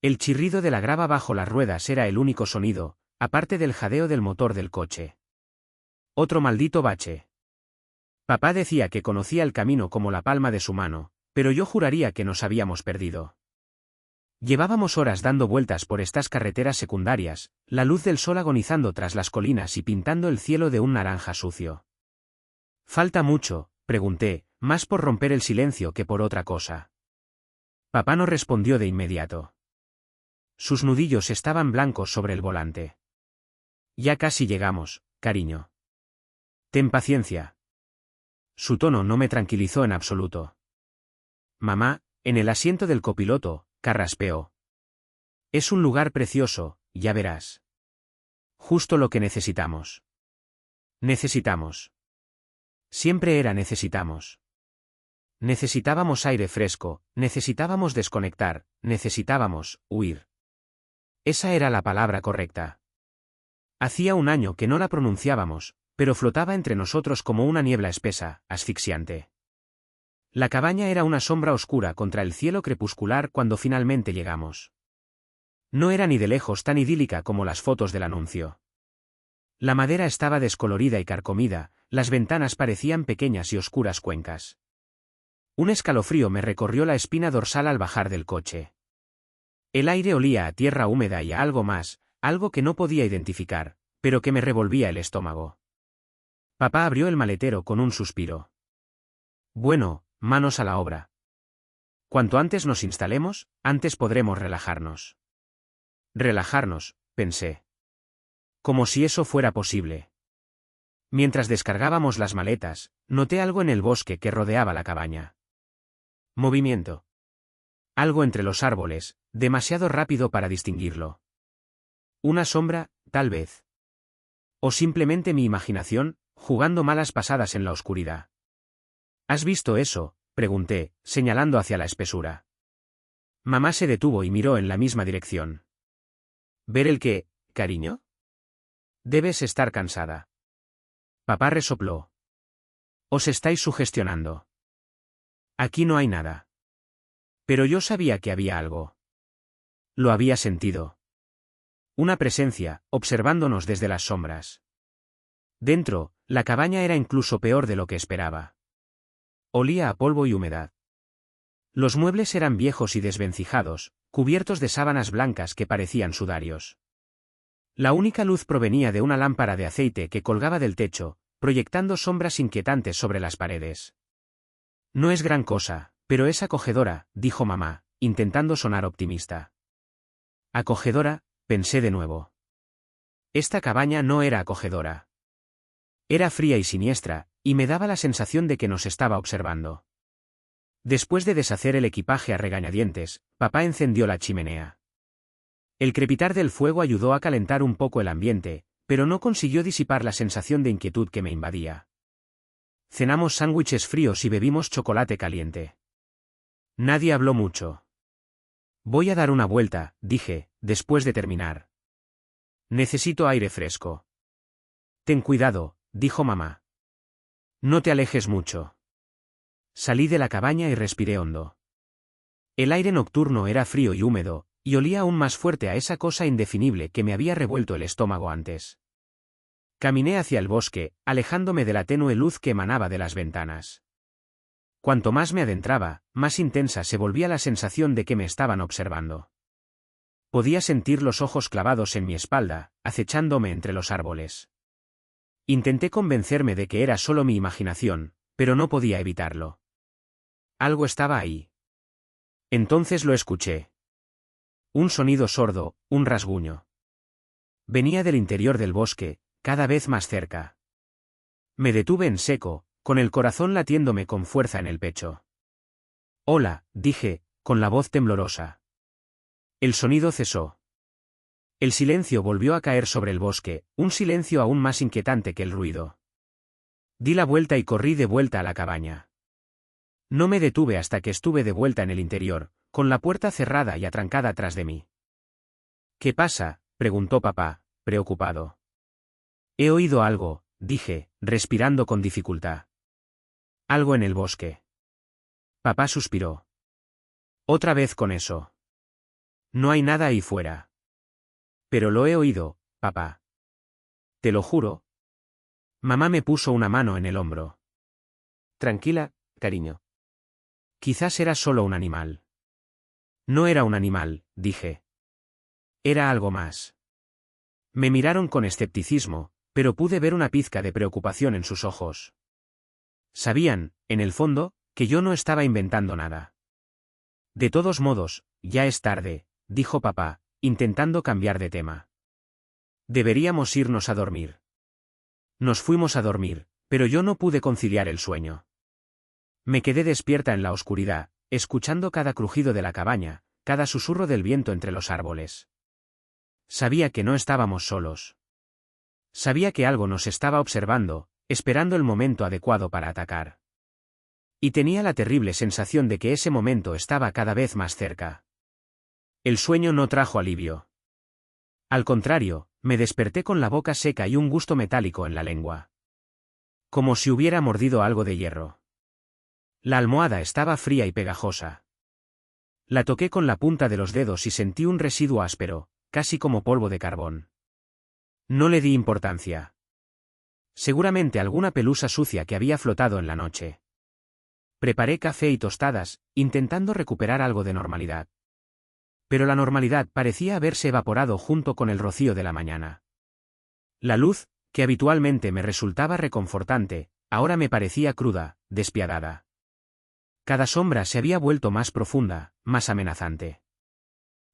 El chirrido de la grava bajo las ruedas era el único sonido, aparte del jadeo del motor del coche. Otro maldito bache. Papá decía que conocía el camino como la palma de su mano, pero yo juraría que nos habíamos perdido. Llevábamos horas dando vueltas por estas carreteras secundarias, la luz del sol agonizando tras las colinas y pintando el cielo de un naranja sucio. ¿Falta mucho?, pregunté, más por romper el silencio que por otra cosa. Papá no respondió de inmediato. Sus nudillos estaban blancos sobre el volante. Ya casi llegamos, cariño. Ten paciencia. Su tono no me tranquilizó en absoluto. Mamá, en el asiento del copiloto, carraspeó. Es un lugar precioso, ya verás. Justo lo que necesitamos. Necesitamos. Siempre era necesitamos. Necesitábamos aire fresco, necesitábamos desconectar, necesitábamos huir. Esa era la palabra correcta. Hacía un año que no la pronunciábamos, pero flotaba entre nosotros como una niebla espesa, asfixiante. La cabaña era una sombra oscura contra el cielo crepuscular cuando finalmente llegamos. No era ni de lejos tan idílica como las fotos del anuncio. La madera estaba descolorida y carcomida, las ventanas parecían pequeñas y oscuras cuencas. Un escalofrío me recorrió la espina dorsal al bajar del coche. El aire olía a tierra húmeda y a algo más, algo que no podía identificar, pero que me revolvía el estómago. Papá abrió el maletero con un suspiro. Bueno, manos a la obra. Cuanto antes nos instalemos, antes podremos relajarnos. Relajarnos, pensé. Como si eso fuera posible. Mientras descargábamos las maletas, noté algo en el bosque que rodeaba la cabaña. Movimiento. Algo entre los árboles, demasiado rápido para distinguirlo. Una sombra, tal vez. O simplemente mi imaginación, jugando malas pasadas en la oscuridad. ¿Has visto eso?, pregunté, señalando hacia la espesura. Mamá se detuvo y miró en la misma dirección. ¿Ver el qué, cariño? Debes estar cansada. Papá resopló. Os estáis sugestionando. Aquí no hay nada. Pero yo sabía que había algo. Lo había sentido. Una presencia, observándonos desde las sombras. Dentro, la cabaña era incluso peor de lo que esperaba. Olía a polvo y humedad. Los muebles eran viejos y desvencijados, cubiertos de sábanas blancas que parecían sudarios. La única luz provenía de una lámpara de aceite que colgaba del techo, proyectando sombras inquietantes sobre las paredes. No es gran cosa, pero es acogedora, dijo mamá, intentando sonar optimista. Acogedora, pensé de nuevo. Esta cabaña no era acogedora. Era fría y siniestra, y me daba la sensación de que nos estaba observando. Después de deshacer el equipaje a regañadientes, papá encendió la chimenea. El crepitar del fuego ayudó a calentar un poco el ambiente, pero no consiguió disipar la sensación de inquietud que me invadía. Cenamos sándwiches fríos y bebimos chocolate caliente. Nadie habló mucho. Voy a dar una vuelta, dije, después de terminar. Necesito aire fresco. Ten cuidado, dijo mamá. No te alejes mucho. Salí de la cabaña y respiré hondo. El aire nocturno era frío y húmedo, y olía aún más fuerte a esa cosa indefinible que me había revuelto el estómago antes. Caminé hacia el bosque, alejándome de la tenue luz que emanaba de las ventanas. Cuanto más me adentraba, más intensa se volvía la sensación de que me estaban observando. Podía sentir los ojos clavados en mi espalda, acechándome entre los árboles. Intenté convencerme de que era solo mi imaginación, pero no podía evitarlo. Algo estaba ahí. Entonces lo escuché. Un sonido sordo, un rasguño. Venía del interior del bosque, cada vez más cerca. Me detuve en seco, con el corazón latiéndome con fuerza en el pecho. Hola, dije, con la voz temblorosa. El sonido cesó. El silencio volvió a caer sobre el bosque, un silencio aún más inquietante que el ruido. Di la vuelta y corrí de vuelta a la cabaña. No me detuve hasta que estuve de vuelta en el interior, con la puerta cerrada y atrancada tras de mí. ¿Qué pasa?, preguntó papá, preocupado. He oído algo, dije, respirando con dificultad. Algo en el bosque. Papá suspiró. Otra vez con eso. No hay nada ahí fuera. Pero lo he oído, papá. Te lo juro. Mamá me puso una mano en el hombro. Tranquila, cariño. Quizás era solo un animal. No era un animal, dije. Era algo más. Me miraron con escepticismo, pero pude ver una pizca de preocupación en sus ojos. Sabían, en el fondo, que yo no estaba inventando nada. De todos modos, ya es tarde, dijo papá, intentando cambiar de tema. Deberíamos irnos a dormir. Nos fuimos a dormir, pero yo no pude conciliar el sueño. Me quedé despierta en la oscuridad, escuchando cada crujido de la cabaña, cada susurro del viento entre los árboles. Sabía que no estábamos solos. Sabía que algo nos estaba observando, esperando el momento adecuado para atacar. Y tenía la terrible sensación de que ese momento estaba cada vez más cerca. El sueño no trajo alivio. Al contrario, me desperté con la boca seca y un gusto metálico en la lengua. Como si hubiera mordido algo de hierro. La almohada estaba fría y pegajosa. La toqué con la punta de los dedos y sentí un residuo áspero, casi como polvo de carbón. No le di importancia. Seguramente alguna pelusa sucia que había flotado en la noche. Preparé café y tostadas, intentando recuperar algo de normalidad. Pero la normalidad parecía haberse evaporado junto con el rocío de la mañana. La luz, que habitualmente me resultaba reconfortante, ahora me parecía cruda, despiadada. Cada sombra se había vuelto más profunda, más amenazante.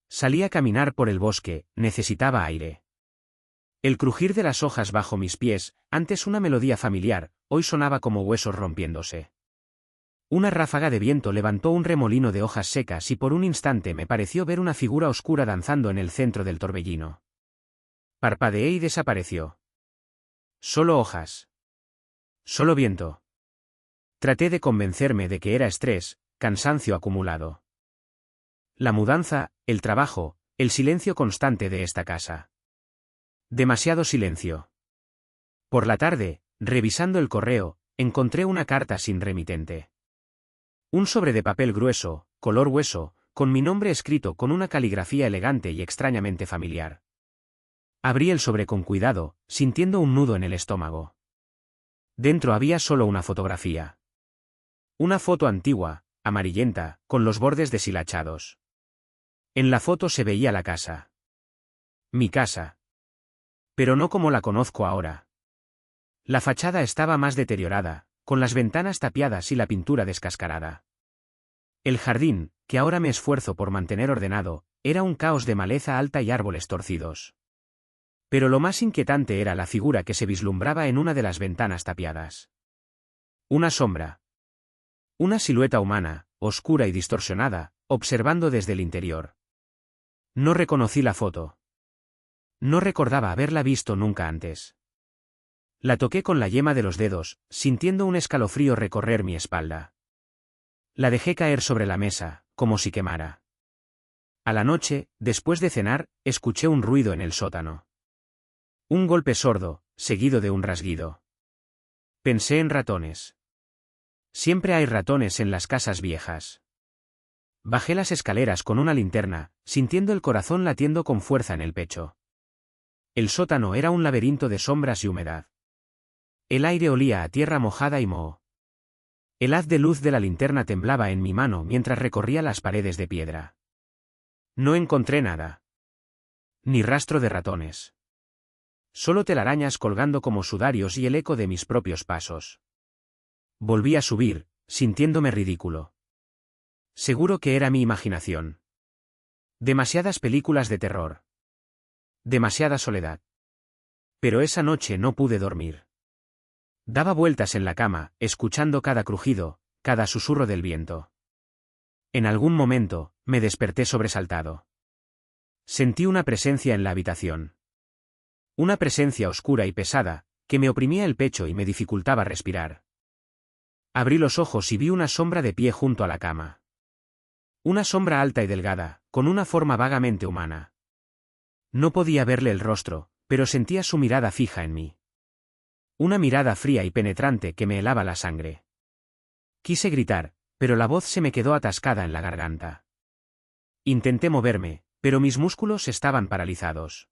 Salí a caminar por el bosque, necesitaba aire. El crujir de las hojas bajo mis pies, antes una melodía familiar, hoy sonaba como huesos rompiéndose. Una ráfaga de viento levantó un remolino de hojas secas y por un instante me pareció ver una figura oscura danzando en el centro del torbellino. Parpadeé y desapareció. Solo hojas. Solo viento. Traté de convencerme de que era estrés, cansancio acumulado. La mudanza, el trabajo, el silencio constante de esta casa. Demasiado silencio. Por la tarde, revisando el correo, encontré una carta sin remitente. Un sobre de papel grueso, color hueso, con mi nombre escrito con una caligrafía elegante y extrañamente familiar. Abrí el sobre con cuidado, sintiendo un nudo en el estómago. Dentro había solo una fotografía. Una foto antigua, amarillenta, con los bordes deshilachados. En la foto se veía la casa. Mi casa. Pero no como la conozco ahora. La fachada estaba más deteriorada, con las ventanas tapiadas y la pintura descascarada. El jardín, que ahora me esfuerzo por mantener ordenado, era un caos de maleza alta y árboles torcidos. Pero lo más inquietante era la figura que se vislumbraba en una de las ventanas tapiadas. Una sombra. Una silueta humana, oscura y distorsionada, observando desde el interior. No reconocí la foto. No recordaba haberla visto nunca antes. La toqué con la yema de los dedos, sintiendo un escalofrío recorrer mi espalda. La dejé caer sobre la mesa, como si quemara. A la noche, después de cenar, escuché un ruido en el sótano. Un golpe sordo, seguido de un rasguido. Pensé en ratones. Siempre hay ratones en las casas viejas. Bajé las escaleras con una linterna, sintiendo el corazón latiendo con fuerza en el pecho. El sótano era un laberinto de sombras y humedad. El aire olía a tierra mojada y moho. El haz de luz de la linterna temblaba en mi mano mientras recorría las paredes de piedra. No encontré nada. Ni rastro de ratones. Solo telarañas colgando como sudarios y el eco de mis propios pasos. Volví a subir, sintiéndome ridículo. Seguro que era mi imaginación. Demasiadas películas de terror. Demasiada soledad. Pero esa noche no pude dormir. Daba vueltas en la cama, escuchando cada crujido, cada susurro del viento. En algún momento, me desperté sobresaltado. Sentí una presencia en la habitación. Una presencia oscura y pesada, que me oprimía el pecho y me dificultaba respirar. Abrí los ojos y vi una sombra de pie junto a la cama. Una sombra alta y delgada, con una forma vagamente humana. No podía verle el rostro, pero sentía su mirada fija en mí. Una mirada fría y penetrante que me helaba la sangre. Quise gritar, pero la voz se me quedó atascada en la garganta. Intenté moverme, Pero mis músculos estaban paralizados.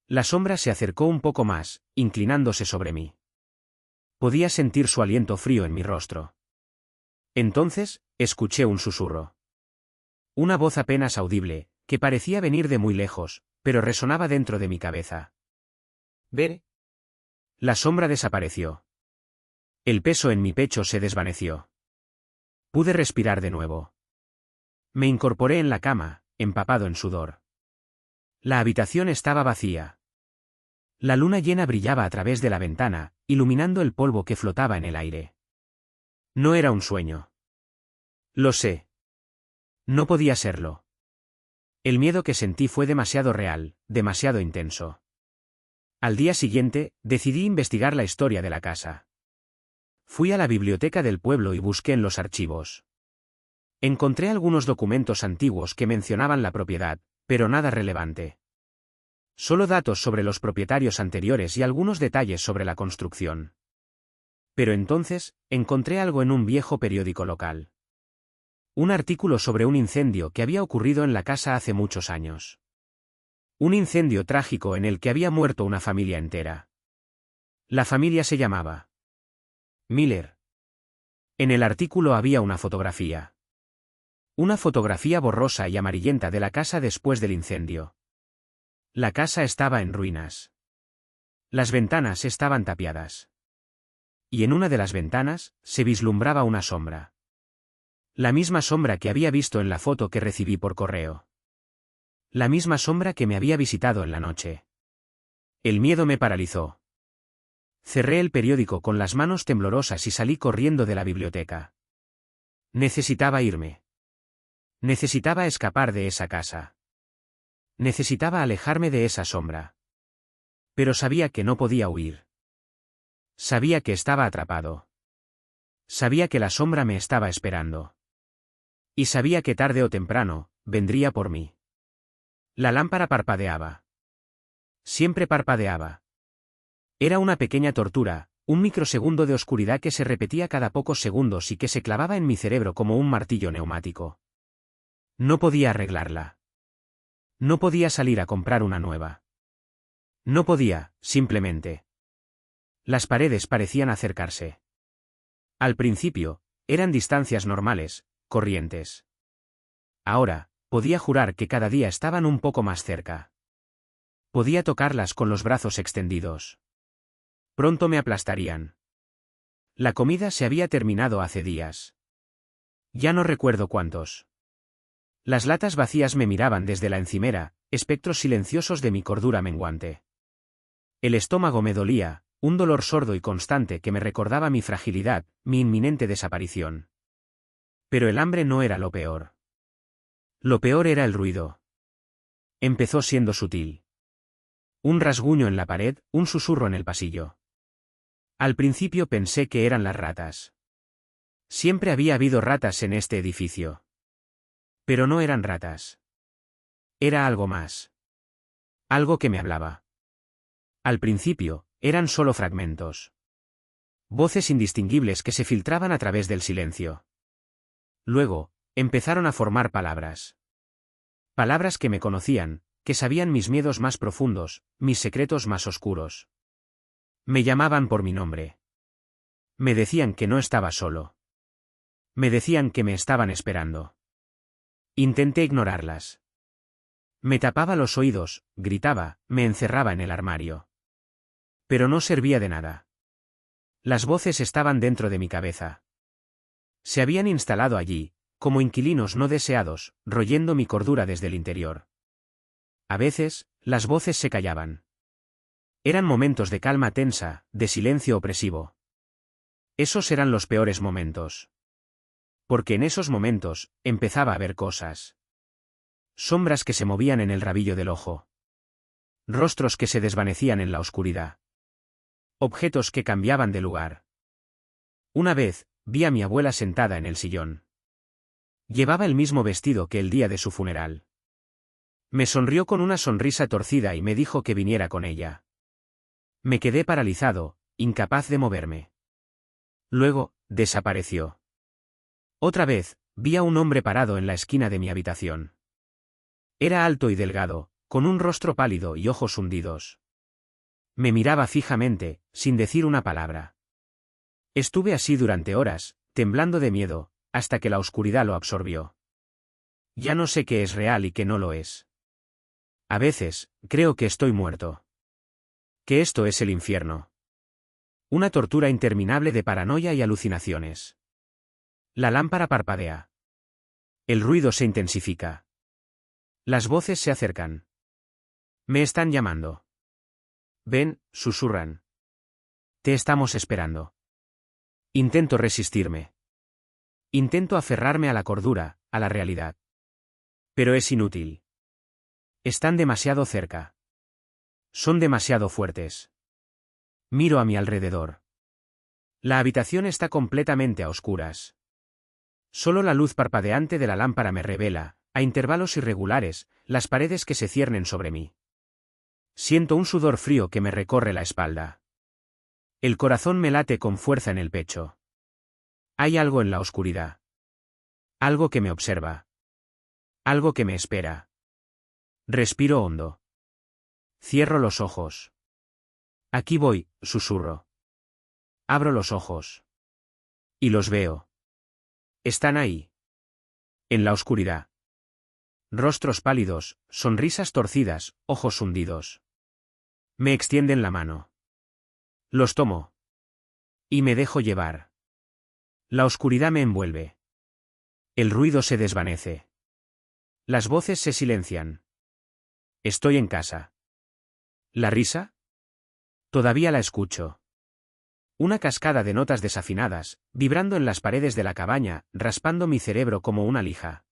La sombra se acercó un poco más, inclinándose sobre mí. Podía sentir su aliento frío en mi rostro. Entonces, escuché un susurro. Una voz apenas audible, que parecía venir de muy lejos, pero resonaba dentro de mi cabeza. «Ver». La sombra desapareció. El peso en mi pecho se desvaneció. Pude respirar de nuevo. Me incorporé en la cama, empapado en sudor. La habitación estaba vacía. La luna llena brillaba a través de la ventana, iluminando el polvo que flotaba en el aire. No era un sueño. Lo sé. No podía serlo. El miedo que sentí fue demasiado real, demasiado intenso. Al día siguiente, decidí investigar la historia de la casa. Fui a la biblioteca del pueblo y busqué en los archivos. Encontré algunos documentos antiguos que mencionaban la propiedad, pero nada relevante. Solo datos sobre los propietarios anteriores y algunos detalles sobre la construcción. Pero entonces, encontré algo en un viejo periódico local. Un artículo sobre un incendio que había ocurrido en la casa hace muchos años. Un incendio trágico en el que había muerto una familia entera. La familia se llamaba Miller. En el artículo había una fotografía. Una fotografía borrosa y amarillenta de la casa después del incendio. La casa estaba en ruinas. Las ventanas estaban tapiadas. Y en una de las ventanas, se vislumbraba una sombra. La misma sombra que había visto en la foto que recibí por correo. La misma sombra que me había visitado en la noche. El miedo me paralizó. Cerré el periódico con las manos temblorosas y salí corriendo de la biblioteca. Necesitaba irme. Necesitaba escapar de esa casa. Necesitaba alejarme de esa sombra. Pero sabía que no podía huir. Sabía que estaba atrapado. Sabía que la sombra me estaba esperando. Y sabía que tarde o temprano, vendría por mí. La lámpara parpadeaba. Siempre parpadeaba. Era una pequeña tortura, un microsegundo de oscuridad que se repetía cada pocos segundos y que se clavaba en mi cerebro como un martillo neumático. No podía arreglarla. No podía salir a comprar una nueva. No podía, simplemente. Las paredes parecían acercarse. Al principio, eran distancias normales, corrientes. Ahora, podía jurar que cada día estaban un poco más cerca. Podía tocarlas con los brazos extendidos. Pronto me aplastarían. La comida se había terminado hace días. Ya no recuerdo cuántos. Las latas vacías me miraban desde la encimera, espectros silenciosos de mi cordura menguante. El estómago me dolía, un dolor sordo y constante que me recordaba mi fragilidad, mi inminente desaparición. Pero el hambre no era lo peor. Lo peor era el ruido. Empezó siendo sutil. Un rasguño en la pared, un susurro en el pasillo. Al principio pensé que eran las ratas. Siempre había habido ratas en este edificio. Pero no eran ratas. Era algo más. Algo que me hablaba. Al principio, eran solo fragmentos. Voces indistinguibles que se filtraban a través del silencio. Luego, empezaron a formar palabras. Palabras que me conocían, que sabían mis miedos más profundos, mis secretos más oscuros. Me llamaban por mi nombre. Me decían que no estaba solo. Me decían que me estaban esperando. Intenté ignorarlas. Me tapaba los oídos, gritaba, me encerraba en el armario. Pero no servía de nada. Las voces estaban dentro de mi cabeza. Se habían instalado allí, como inquilinos no deseados, royendo mi cordura desde el interior. A veces, las voces se callaban. Eran momentos de calma tensa, de silencio opresivo. Esos eran los peores momentos. Porque en esos momentos, empezaba a ver cosas. Sombras que se movían en el rabillo del ojo. Rostros que se desvanecían en la oscuridad. Objetos que cambiaban de lugar. Una vez, vi a mi abuela sentada en el sillón. Llevaba el mismo vestido que el día de su funeral. Me sonrió con una sonrisa torcida y me dijo que viniera con ella. Me quedé paralizado, incapaz de moverme. Luego, desapareció. Otra vez, vi a un hombre parado en la esquina de mi habitación. Era alto y delgado, con un rostro pálido y ojos hundidos. Me miraba fijamente, sin decir una palabra. Estuve así durante horas, temblando de miedo, hasta que la oscuridad lo absorbió. Ya no sé qué es real y qué no lo es. A veces, creo que estoy muerto. Que esto es el infierno. Una tortura interminable de paranoia y alucinaciones. La lámpara parpadea. El ruido se intensifica. Las voces se acercan. Me están llamando. Ven, susurran. Te estamos esperando. Intento resistirme. Intento aferrarme a la cordura, a la realidad. Pero es inútil. Están demasiado cerca. Son demasiado fuertes. Miro a mi alrededor. La habitación está completamente a oscuras. Solo la luz parpadeante de la lámpara me revela, a intervalos irregulares, las paredes que se ciernen sobre mí. Siento un sudor frío que me recorre la espalda. El corazón me late con fuerza en el pecho. Hay algo en la oscuridad. Algo que me observa. Algo que me espera. Respiro hondo. Cierro los ojos. Aquí voy, susurro. Abro los ojos. Y los veo. Están ahí. En la oscuridad. Rostros pálidos, sonrisas torcidas, ojos hundidos. Me extienden la mano. Los tomo. Y me dejo llevar. La oscuridad me envuelve. El ruido se desvanece. Las voces se silencian. Estoy en casa. ¿La risa? Todavía la escucho. Una cascada de notas desafinadas, vibrando en las paredes de la cabaña, raspando mi cerebro como una lija.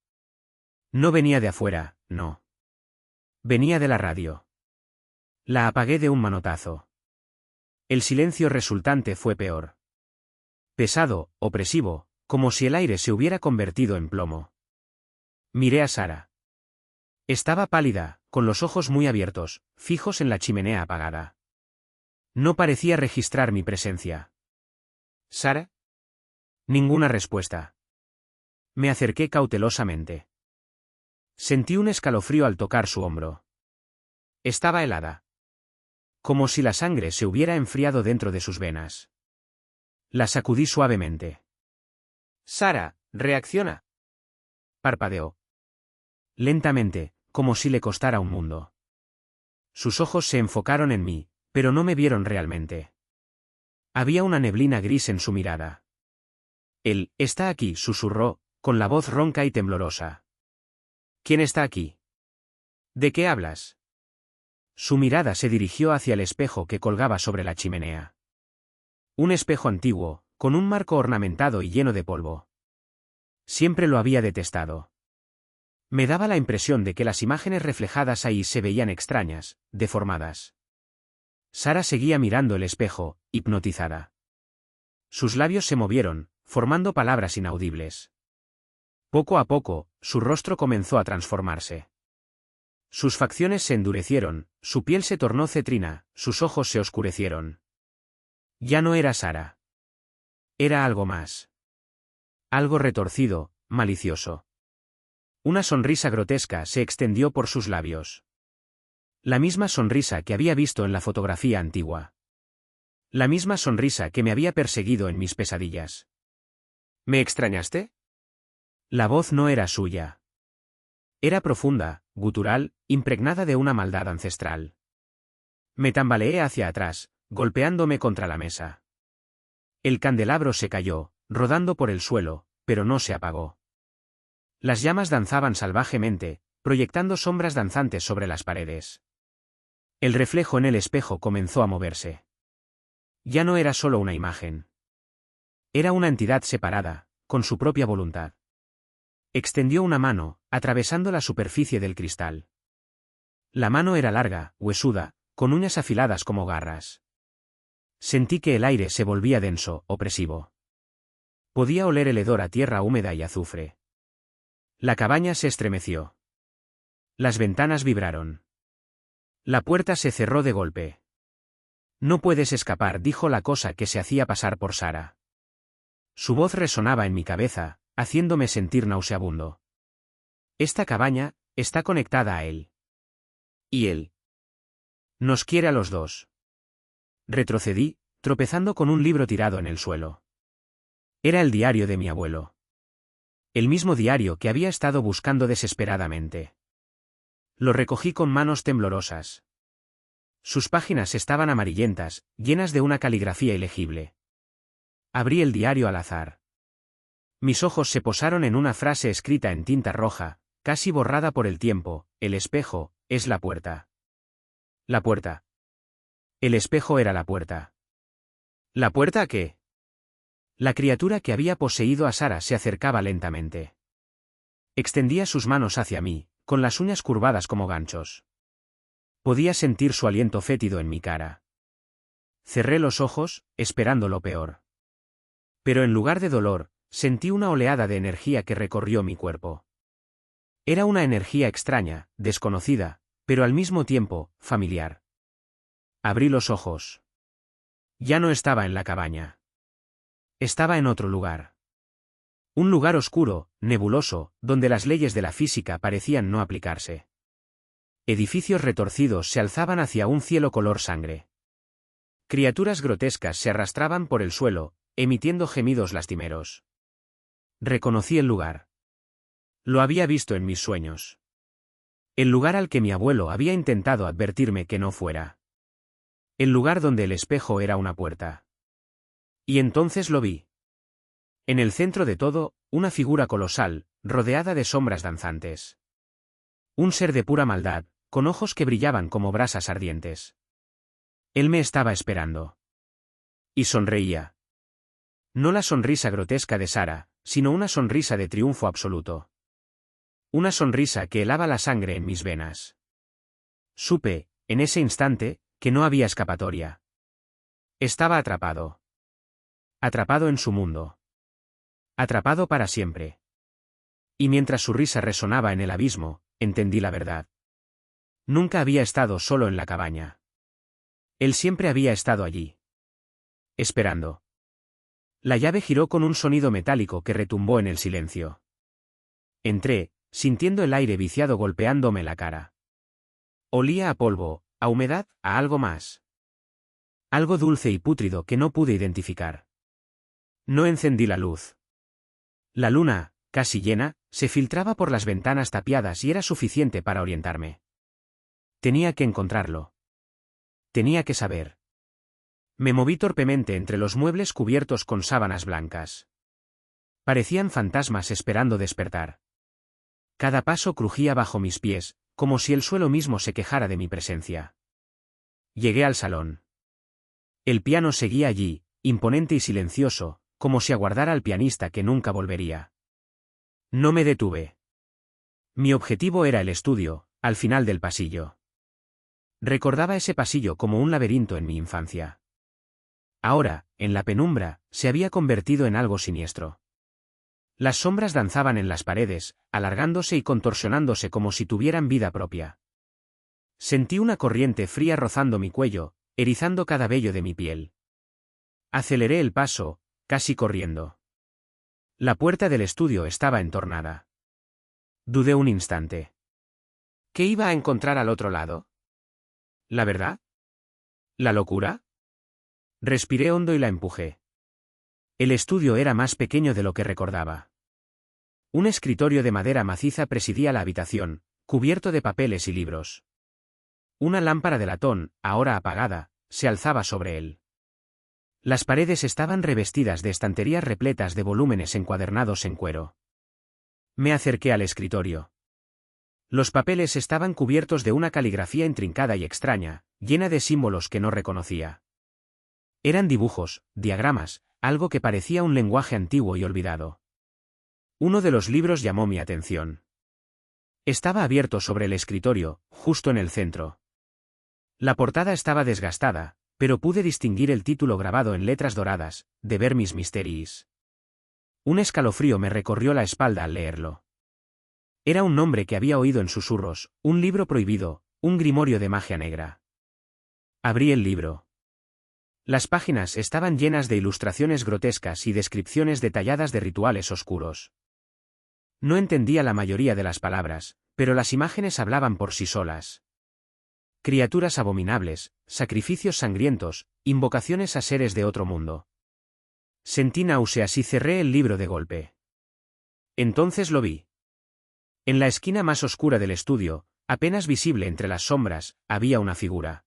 No venía de afuera, no. Venía de la radio. La apagué de un manotazo. El silencio resultante fue peor. Pesado, opresivo, como si el aire se hubiera convertido en plomo. Miré a Sara. Estaba pálida, con los ojos muy abiertos, fijos en la chimenea apagada. No parecía registrar mi presencia. ¿Sara? Ninguna respuesta. Me acerqué cautelosamente. Sentí un escalofrío al tocar su hombro. Estaba helada. Como si la sangre se hubiera enfriado dentro de sus venas. La sacudí suavemente. Sara, reacciona. Parpadeó. Lentamente, como si le costara un mundo. Sus ojos se enfocaron en mí, pero no me vieron realmente. Había una neblina gris en su mirada. Él, está aquí, susurró, con la voz ronca y temblorosa. ¿Quién está aquí? ¿De qué hablas? Su mirada se dirigió hacia el espejo que colgaba sobre la chimenea. Un espejo antiguo, con un marco ornamentado y lleno de polvo. Siempre lo había detestado. Me daba la impresión de que las imágenes reflejadas ahí se veían extrañas, deformadas. Sara seguía mirando el espejo, hipnotizada. Sus labios se movieron, formando palabras inaudibles. Poco a poco, su rostro comenzó a transformarse. Sus facciones se endurecieron, su piel se tornó cetrina, sus ojos se oscurecieron. Ya no era Sara. Era algo más. Algo retorcido, malicioso. Una sonrisa grotesca se extendió por sus labios. La misma sonrisa que había visto en la fotografía antigua. La misma sonrisa que me había perseguido en mis pesadillas. ¿Me extrañaste? La voz no era suya. Era profunda, gutural, impregnada de una maldad ancestral. Me tambaleé hacia atrás, golpeándome contra la mesa. El candelabro se cayó, rodando por el suelo, pero no se apagó. Las llamas danzaban salvajemente, proyectando sombras danzantes sobre las paredes. El reflejo en el espejo comenzó a moverse. Ya no era solo una imagen. Era una entidad separada, con su propia voluntad. Extendió una mano, atravesando la superficie del cristal. La mano era larga, huesuda, con uñas afiladas como garras. Sentí que el aire se volvía denso, opresivo. Podía oler el hedor a tierra húmeda y azufre. La cabaña se estremeció. Las ventanas vibraron. La puerta se cerró de golpe. No puedes escapar, dijo la cosa que se hacía pasar por Sara. Su voz resonaba en mi cabeza, haciéndome sentir nauseabundo. Esta cabaña, está conectada a él. Y él nos quiere a los dos. Retrocedí, tropezando con un libro tirado en el suelo. Era el diario de mi abuelo. El mismo diario que había estado buscando desesperadamente. Lo recogí con manos temblorosas. Sus páginas estaban amarillentas, llenas de una caligrafía ilegible. Abrí el diario al azar. Mis ojos se posaron en una frase escrita en tinta roja, casi borrada por el tiempo: el espejo es la puerta. La puerta. El espejo era la puerta. ¿La puerta a qué? La criatura que había poseído a Sara se acercaba lentamente. Extendía sus manos hacia mí, con las uñas curvadas como ganchos. Podía sentir su aliento fétido en mi cara. Cerré los ojos, esperando lo peor. Pero en lugar de dolor, sentí una oleada de energía que recorrió mi cuerpo. Era una energía extraña, desconocida, pero al mismo tiempo, familiar. Abrí los ojos. Ya no estaba en la cabaña. Estaba en otro lugar. Un lugar oscuro, nebuloso, donde las leyes de la física parecían no aplicarse. Edificios retorcidos se alzaban hacia un cielo color sangre. Criaturas grotescas se arrastraban por el suelo, emitiendo gemidos lastimeros. Reconocí el lugar. Lo había visto en mis sueños. El lugar al que mi abuelo había intentado advertirme que no fuera. El lugar donde el espejo era una puerta. Y entonces lo vi. En el centro de todo, una figura colosal, rodeada de sombras danzantes. Un ser de pura maldad, con ojos que brillaban como brasas ardientes. Él me estaba esperando. Y sonreía. No la sonrisa grotesca de Sara, sino una sonrisa de triunfo absoluto. Una sonrisa que helaba la sangre en mis venas. Supe, en ese instante, que no había escapatoria. Estaba atrapado. Atrapado en su mundo. Atrapado para siempre. Y mientras su risa resonaba en el abismo, entendí la verdad. Nunca había estado solo en la cabaña. Él siempre había estado allí. Esperando. La llave giró con un sonido metálico que retumbó en el silencio. Entré, sintiendo el aire viciado golpeándome la cara. Olía a polvo, a humedad, a algo más. Algo dulce y pútrido que no pude identificar. No encendí la luz. La luna, casi llena, se filtraba por las ventanas tapiadas y era suficiente para orientarme. Tenía que encontrarlo. Tenía que saber. Me moví torpemente entre los muebles cubiertos con sábanas blancas. Parecían fantasmas esperando despertar. Cada paso crujía bajo mis pies, como si el suelo mismo se quejara de mi presencia. Llegué al salón. El piano seguía allí, imponente y silencioso, como si aguardara al pianista que nunca volvería. No me detuve. Mi objetivo era el estudio, al final del pasillo. Recordaba ese pasillo como un laberinto en mi infancia. Ahora, en la penumbra, se había convertido en algo siniestro. Las sombras danzaban en las paredes, alargándose y contorsionándose como si tuvieran vida propia. Sentí una corriente fría rozando mi cuello, erizando cada vello de mi piel. Aceleré el paso, casi corriendo. La puerta del estudio estaba entornada. Dudé un instante. ¿Qué iba a encontrar al otro lado? ¿La verdad? ¿La locura? Respiré hondo y la empujé. El estudio era más pequeño de lo que recordaba. Un escritorio de madera maciza presidía la habitación, cubierto de papeles y libros. Una lámpara de latón, ahora apagada, se alzaba sobre él. Las paredes estaban revestidas de estanterías repletas de volúmenes encuadernados en cuero. Me acerqué al escritorio. Los papeles estaban cubiertos de una caligrafía intrincada y extraña, llena de símbolos que no reconocía. Eran dibujos, diagramas, algo que parecía un lenguaje antiguo y olvidado. Uno de los libros llamó mi atención. Estaba abierto sobre el escritorio, justo en el centro. La portada estaba desgastada, pero pude distinguir el título grabado en letras doradas: De Vermis Mysteries. Un escalofrío me recorrió la espalda al leerlo. Era un nombre que había oído en susurros, un libro prohibido, un grimorio de magia negra. Abrí el libro. Las páginas estaban llenas de ilustraciones grotescas y descripciones detalladas de rituales oscuros. No entendía la mayoría de las palabras, pero las imágenes hablaban por sí solas. Criaturas abominables, sacrificios sangrientos, invocaciones a seres de otro mundo. Sentí náuseas y cerré el libro de golpe. Entonces lo vi. En la esquina más oscura del estudio, apenas visible entre las sombras, había una figura.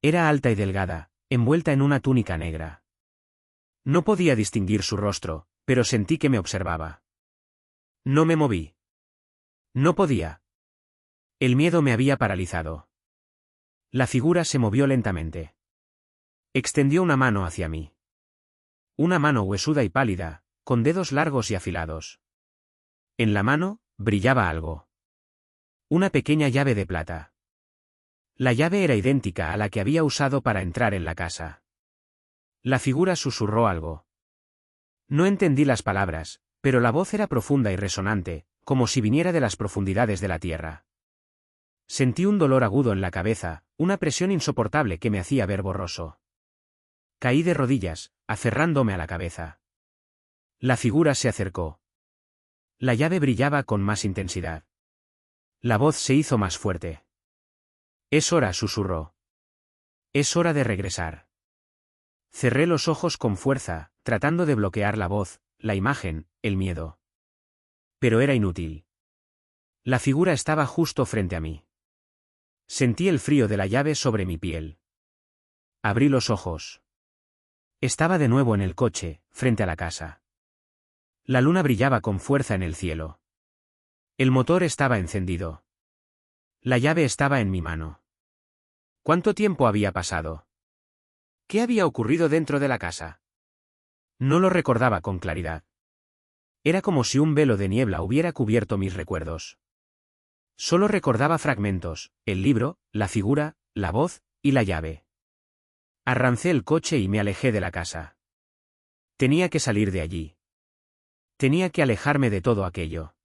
Era alta y delgada, envuelta en una túnica negra. No podía distinguir su rostro, pero sentí que me observaba. No me moví. No podía. El miedo me había paralizado. La figura se movió lentamente. Extendió una mano hacia mí. Una mano huesuda y pálida, con dedos largos y afilados. En la mano, brillaba algo. Una pequeña llave de plata. La llave era idéntica a la que había usado para entrar en la casa. La figura susurró algo. No entendí las palabras, pero la voz era profunda y resonante, como si viniera de las profundidades de la tierra. Sentí un dolor agudo en la cabeza, una presión insoportable que me hacía ver borroso. Caí de rodillas, aferrándome a la cabeza. La figura se acercó. La llave brillaba con más intensidad. La voz se hizo más fuerte. Es hora, susurró. Es hora de regresar. Cerré los ojos con fuerza, tratando de bloquear la voz, la imagen, el miedo. Pero era inútil. La figura estaba justo frente a mí. Sentí el frío de la llave sobre mi piel. Abrí los ojos. Estaba de nuevo en el coche, frente a la casa. La luna brillaba con fuerza en el cielo. El motor estaba encendido. La llave estaba en mi mano. ¿Cuánto tiempo había pasado? ¿Qué había ocurrido dentro de la casa? No lo recordaba con claridad. Era como si un velo de niebla hubiera cubierto mis recuerdos. Solo recordaba fragmentos, el libro, la figura, la voz, y la llave. Arrancé el coche y me alejé de la casa. Tenía que salir de allí. Tenía que alejarme de todo aquello.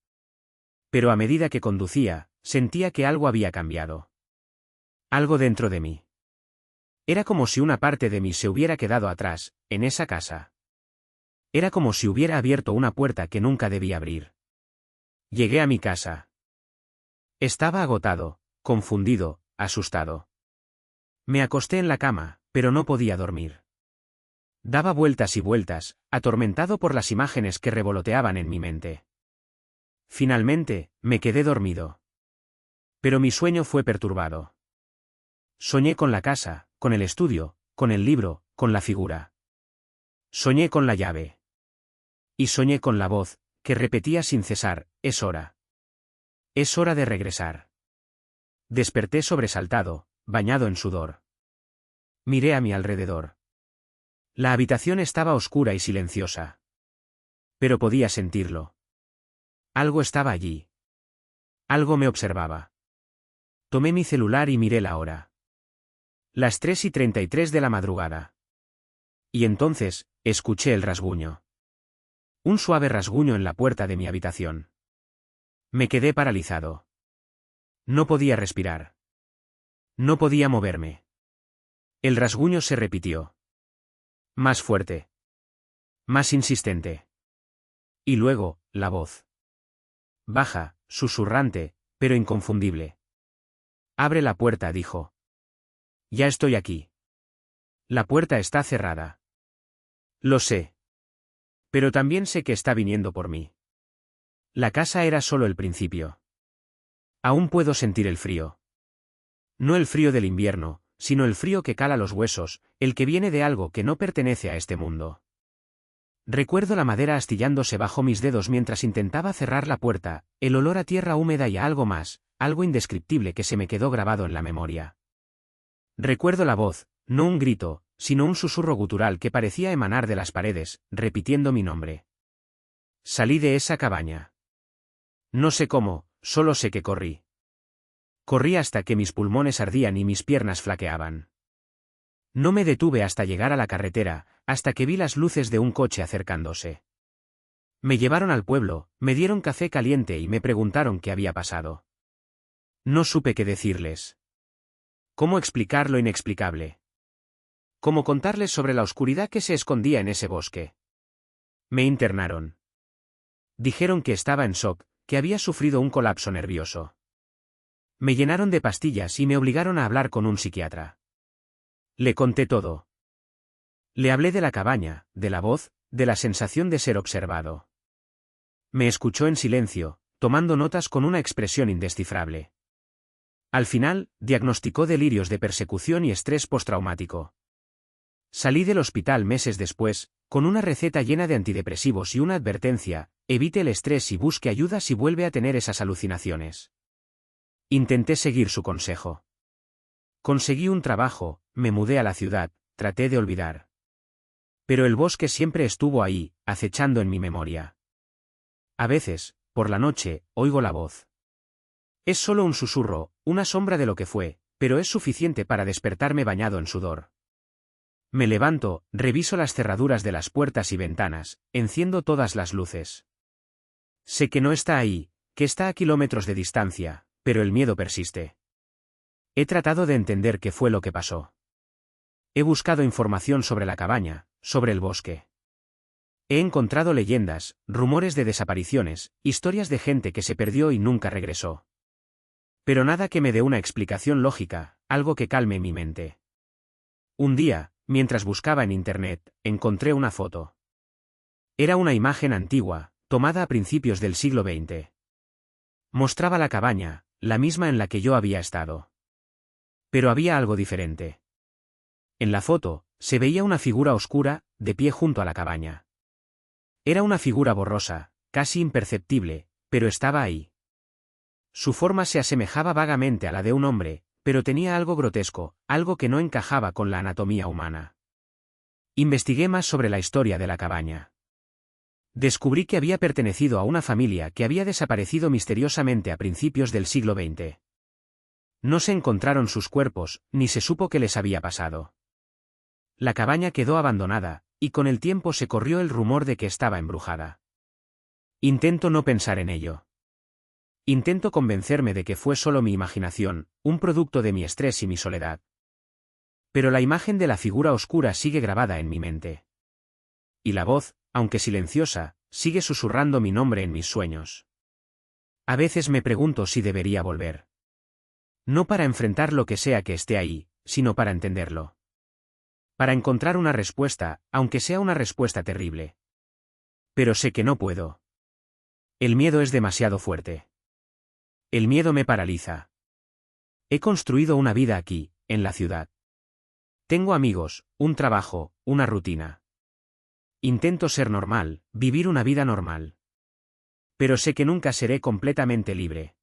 Pero a medida que conducía, sentía que algo había cambiado. Algo dentro de mí. Era como si una parte de mí se hubiera quedado atrás, en esa casa. Era como si hubiera abierto una puerta que nunca debía abrir. Llegué a mi casa. Estaba agotado, confundido, asustado. Me acosté en la cama, pero no podía dormir. Daba vueltas y vueltas, atormentado por las imágenes que revoloteaban en mi mente. Finalmente, me quedé dormido. Pero mi sueño fue perturbado. Soñé con la casa, con el estudio, con el libro, con la figura. Soñé con la llave. Y soñé con la voz, que repetía sin cesar, es hora. Es hora de regresar. Desperté sobresaltado, bañado en sudor. Miré a mi alrededor. La habitación estaba oscura y silenciosa. Pero podía sentirlo. Algo estaba allí. Algo me observaba. Tomé mi celular y miré la hora. Las 3:33 de la madrugada. Y entonces, escuché el rasguño. Un suave rasguño en la puerta de mi habitación. Me quedé paralizado. No podía respirar. No podía moverme. El rasguño se repitió. Más fuerte. Más insistente. Y luego, la voz. Baja, susurrante, pero inconfundible. Abre la puerta, dijo. Ya estoy aquí. La puerta está cerrada. Lo sé. Pero también sé que está viniendo por mí. La casa era solo el principio. Aún puedo sentir el frío. No el frío del invierno, sino el frío que cala los huesos, el que viene de algo que no pertenece a este mundo. Recuerdo la madera astillándose bajo mis dedos mientras intentaba cerrar la puerta, el olor a tierra húmeda y a algo más, algo indescriptible que se me quedó grabado en la memoria. Recuerdo la voz, no un grito, sino un susurro gutural que parecía emanar de las paredes, repitiendo mi nombre. Salí de esa cabaña. No sé cómo, solo sé que corrí. Corrí hasta que mis pulmones ardían y mis piernas flaqueaban. No me detuve hasta llegar a la carretera, hasta que vi las luces de un coche acercándose. Me llevaron al pueblo, me dieron café caliente y me preguntaron qué había pasado. No supe qué decirles. ¿Cómo explicar lo inexplicable? ¿Cómo contarles sobre la oscuridad que se escondía en ese bosque? Me internaron. Dijeron que estaba en shock, que había sufrido un colapso nervioso. Me llenaron de pastillas y me obligaron a hablar con un psiquiatra. Le conté todo. Le hablé de la cabaña, de la voz, de la sensación de ser observado. Me escuchó en silencio, tomando notas con una expresión indescifrable. Al final, diagnosticó delirios de persecución y estrés postraumático. Salí del hospital meses después, con una receta llena de antidepresivos y una advertencia: evite el estrés y busque ayuda si vuelve a tener esas alucinaciones. Intenté seguir su consejo. Conseguí un trabajo, me mudé a la ciudad, traté de olvidar. Pero el bosque siempre estuvo ahí, acechando en mi memoria. A veces, por la noche, oigo la voz. Es solo un susurro, una sombra de lo que fue, pero es suficiente para despertarme bañado en sudor. Me levanto, reviso las cerraduras de las puertas y ventanas, enciendo todas las luces. Sé que no está ahí, que está a kilómetros de distancia, pero el miedo persiste. He tratado de entender qué fue lo que pasó. He buscado información sobre la cabaña, sobre el bosque. He encontrado leyendas, rumores de desapariciones, historias de gente que se perdió y nunca regresó. Pero nada que me dé una explicación lógica, algo que calme mi mente. Un día, mientras buscaba en internet, encontré una foto. Era una imagen antigua, tomada a principios del siglo XX. Mostraba la cabaña, la misma en la que yo había estado. Pero había algo diferente. En la foto, se veía una figura oscura, de pie junto a la cabaña. Era una figura borrosa, casi imperceptible, pero estaba ahí. Su forma se asemejaba vagamente a la de un hombre, pero tenía algo grotesco, algo que no encajaba con la anatomía humana. Investigué más sobre la historia de la cabaña. Descubrí que había pertenecido a una familia que había desaparecido misteriosamente a principios del siglo XX. No se encontraron sus cuerpos, ni se supo qué les había pasado. La cabaña quedó abandonada, y con el tiempo se corrió el rumor de que estaba embrujada. Intento no pensar en ello. Intento convencerme de que fue solo mi imaginación, un producto de mi estrés y mi soledad. Pero la imagen de la figura oscura sigue grabada en mi mente. Y la voz, aunque silenciosa, sigue susurrando mi nombre en mis sueños. A veces me pregunto si debería volver. No para enfrentar lo que sea que esté ahí, sino para entenderlo. Para encontrar una respuesta, aunque sea una respuesta terrible. Pero sé que no puedo. El miedo es demasiado fuerte. El miedo me paraliza. He construido una vida aquí, en la ciudad. Tengo amigos, un trabajo, una rutina. Intento ser normal, vivir una vida normal. Pero sé que nunca seré completamente libre.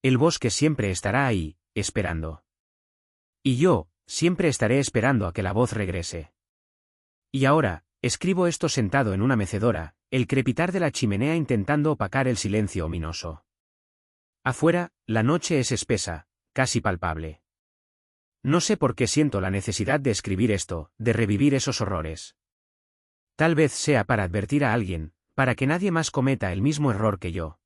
El bosque siempre estará ahí, esperando. Y yo, siempre estaré esperando a que la voz regrese. Y ahora, escribo esto sentado en una mecedora, el crepitar de la chimenea intentando opacar el silencio ominoso. Afuera, la noche es espesa, casi palpable. No sé por qué siento la necesidad de escribir esto, de revivir esos horrores. Tal vez sea para advertir a alguien, para que nadie más cometa el mismo error que yo.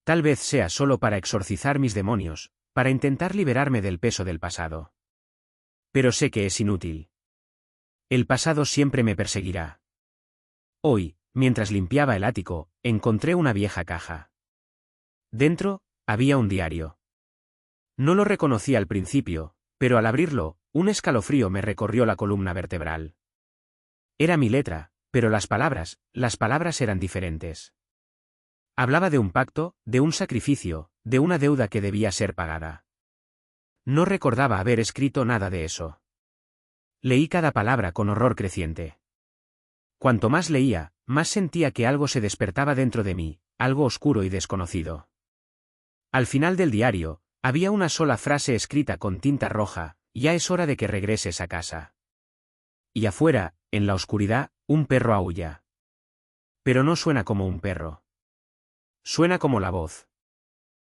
Tal vez sea solo para exorcizar mis demonios, para intentar liberarme del peso del pasado. Pero sé que es inútil. El pasado siempre me perseguirá. Hoy, mientras limpiaba el ático, encontré una vieja caja. Dentro, había un diario. No lo reconocí al principio, pero al abrirlo, un escalofrío me recorrió la columna vertebral. Era mi letra, pero las palabras eran diferentes. Hablaba de un pacto, de un sacrificio, de una deuda que debía ser pagada. No recordaba haber escrito nada de eso. Leí cada palabra con horror creciente. Cuanto más leía, más sentía que algo se despertaba dentro de mí, algo oscuro y desconocido. Al final del diario, había una sola frase escrita con tinta roja: ya es hora de que regreses a casa. Y afuera, en la oscuridad, un perro aúlla. Pero no suena como un perro. Suena como la voz.